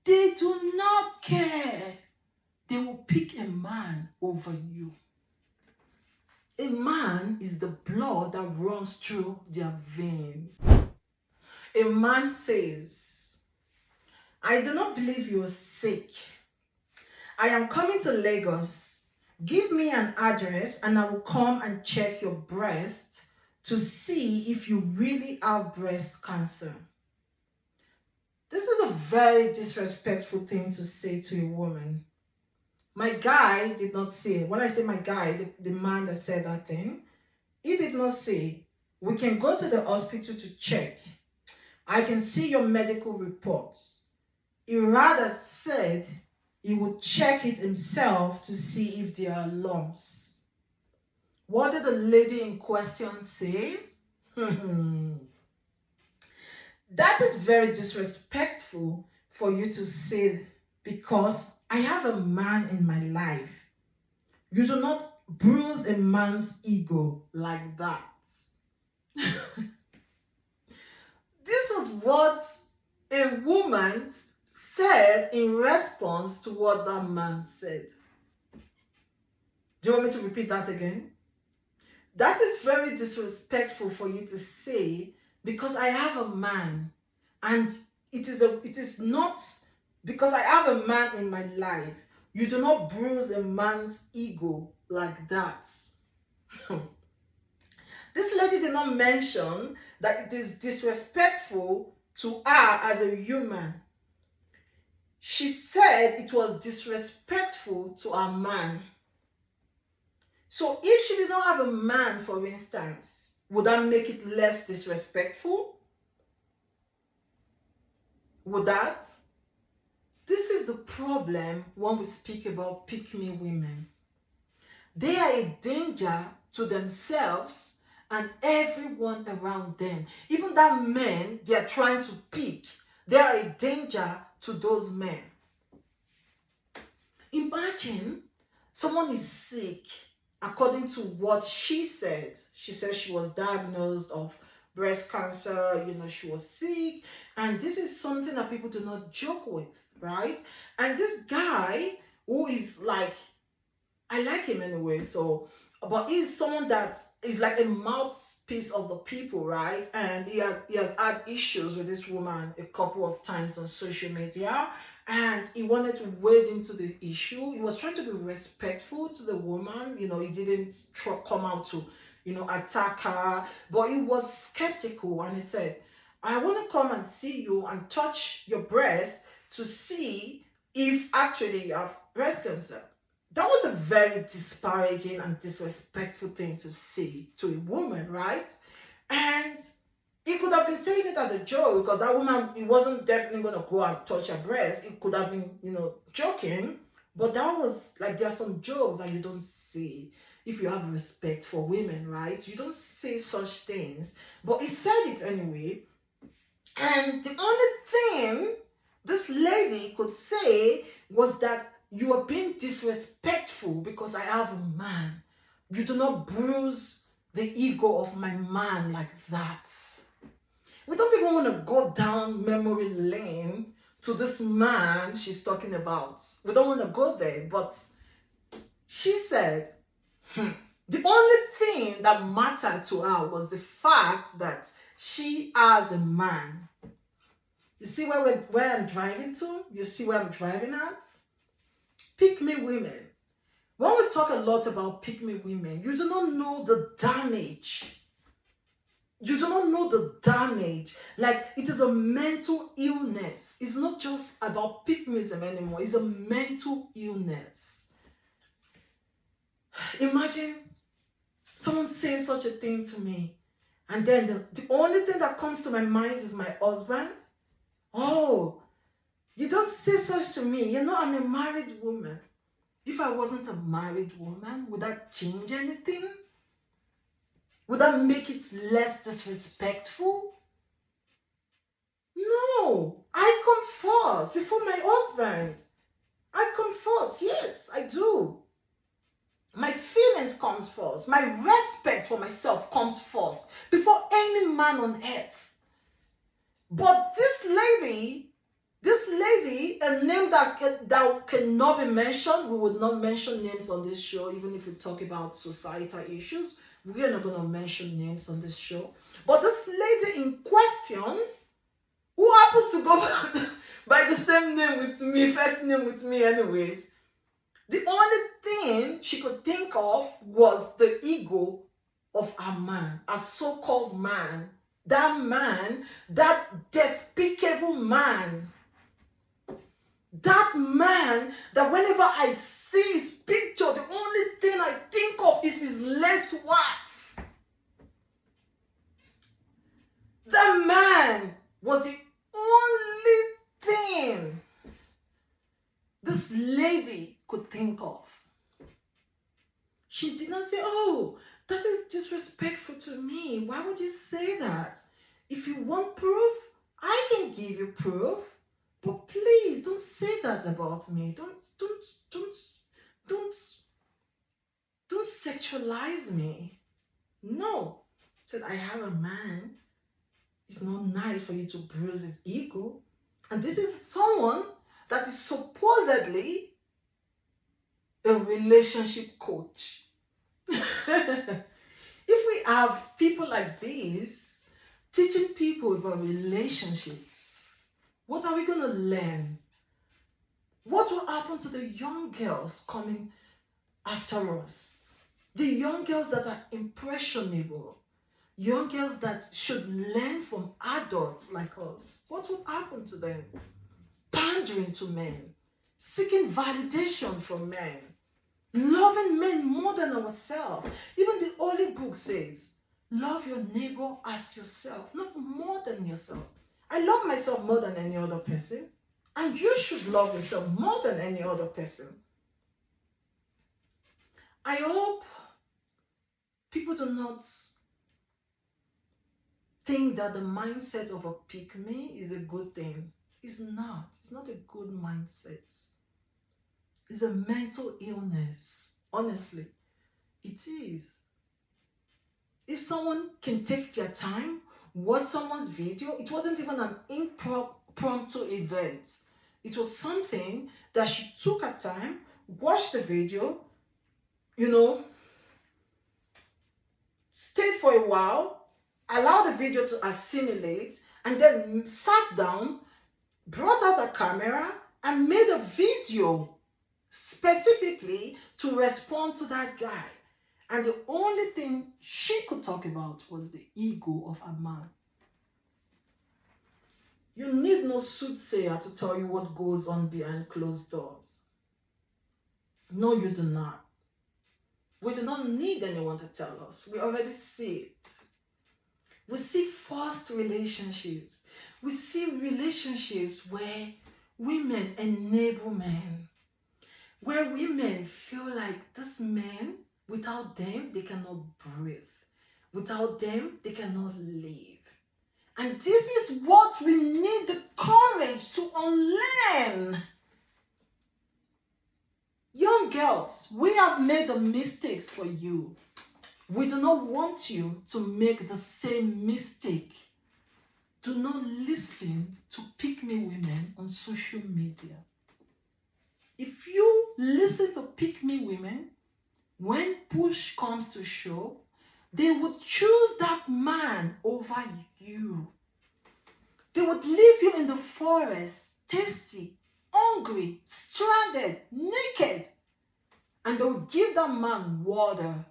They do not care. They will pick a man over you. A man is the blood that runs through their veins. A man says, I do not believe you are sick. I am coming to Lagos. Give me an address and I will come and check your breast to see if you really have breast cancer. This is a very disrespectful thing to say to a woman. My guy did not say, when I say my guy, the man that said that thing, he did not say, we can go to the hospital to check. I can see your medical reports. He rather said he would check it himself to see if there are lumps. What did the lady in question say? That is very disrespectful for you to say, because I have a man in my life. You do not bruise a man's ego like that. This was what a woman said in response to what that man said. Do you want me to repeat that again? That is very disrespectful for you to say, because I have a man, and it is not because I have a man in my life. You do not bruise a man's ego like that. This lady did not mention that it is disrespectful to her as a human. She said it was disrespectful to her man. So if she did not have a man, for instance, would that make it less disrespectful? Would that? This is the problem when we speak about pick-me women. They are a danger to themselves and everyone around them. Even that men they are trying to pick, they are a danger to those men. Imagine someone is sick. According to what she said she was diagnosed of breast cancer, she was sick. And this is something that people do not joke with, right? And this guy who is like, I like him anyway, but he's someone that is like a mouthpiece of the people, right? And he has had issues with this woman a couple of times on social media, and he wanted to wade into the issue. He was trying to be respectful to the woman. He didn't come out to, attack her, but he was skeptical, and he said, I want to come and see you and touch your breast to see if actually you have breast cancer. That was a very disparaging and disrespectful thing to say to a woman, right? And he could have been saying it as a joke, because that woman, he wasn't definitely going to go and touch her breast. It could have been, joking. But that was like, there are some jokes that you don't say if you have respect for women, right? You don't say such things. But he said it anyway. And the only thing this lady could say was that you are being disrespectful because I have a man. You do not bruise the ego of my man like that. We don't even want to go down memory lane to this man she's talking about. We don't want to go there, but she said the only thing that mattered to her was the fact that she has a man. You see where I'm driving to? You see where I'm driving at? Pick-me women. When we talk a lot about pick-me women, you do not know the damage. You do not know the damage. Like, it is a mental illness. It's not just about pick-meism anymore. It's a mental illness. Imagine someone saying such a thing to me, and then the only thing that comes to my mind is my husband. Oh, you don't say such to me. I'm a married woman. If I wasn't a married woman, would that change anything? Would that make it less disrespectful? No, I come first before my husband. I come first, yes, I do. My feelings comes first. My respect for myself comes first before any man on earth. But this lady This lady, a name that cannot be mentioned, we would not mention names on this show, even if we talk about societal issues. We are not going to mention names on this show. But this lady in question, who happens to go by the same name with me, first name with me anyways, the only thing she could think of was the ego of a man, a so-called man, that despicable man, that man that whenever I see his picture, the only thing I think of is his late wife. That man was the only thing this lady could think of. She did not say, oh, that is disrespectful to me. Why would you say that? If you want proof, I can give you proof. But please don't say that about me. Don't sexualize me. No. Said, I have a man. It's not nice for you to bruise his ego. And this is someone that is supposedly a relationship coach. If we have people like this teaching people about relationships, what are we going to learn? What will happen to the young girls coming after us? The young girls that are impressionable, young girls that should learn from adults like us. What will happen to them? Pandering to men, seeking validation from men, loving men more than ourselves. Even the Holy Book says, love your neighbor as yourself, not more than yourself. I love myself more than any other person, and you should love yourself more than any other person. I hope people do not think that the mindset of a pick-me is a good thing. It's not. It's not a good mindset. It's a mental illness. Honestly, it is. If someone can take their time, watch someone's video, it wasn't even an impromptu event. It was something that she took her time, watched the video, stayed for a while, allowed the video to assimilate, and then sat down, brought out a camera, and made a video specifically to respond to that guy. And the only thing she could talk about was the ego of a man. You need no soothsayer to tell you what goes on behind closed doors. No, you do not. We do not need anyone to tell us. We already see it. We see forced relationships. We see relationships where women enable men. Where women feel like this man, without them, they cannot breathe. Without them, they cannot live. And this is what we need the courage to unlearn. Young girls, we have made the mistakes for you. We do not want you to make the same mistake. Do not listen to pick-me women on social media. If you listen to pick-me women, when push comes to shove, they would choose that man over you. They would leave you in the forest, thirsty, hungry, stranded, naked, and they would give that man water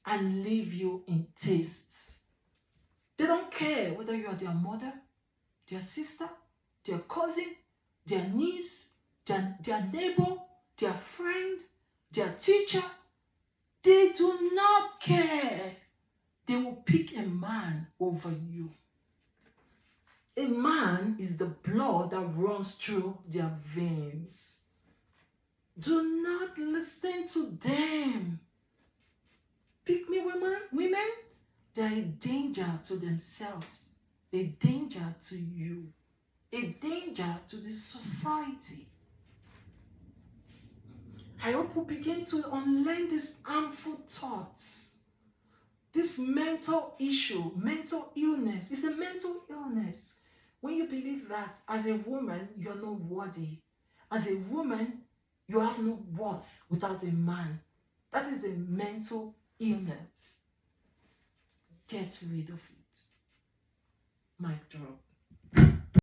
and leave you in thirst. They don't care whether you are their mother, their sister, their cousin, their niece, their neighbor, their friend, their teacher. They do not care. They will pick a man over you. A man is the blood that runs through their veins. Do not listen to them. Pick me women, they are a danger to themselves, a danger to you, a danger to the society. I hope we begin to unlearn these harmful thoughts. This mental issue, mental illness, is a mental illness. When you believe that as a woman, you're not worthy. As a woman, you have no worth without a man. That is a mental illness. Get rid of it. Mic drop.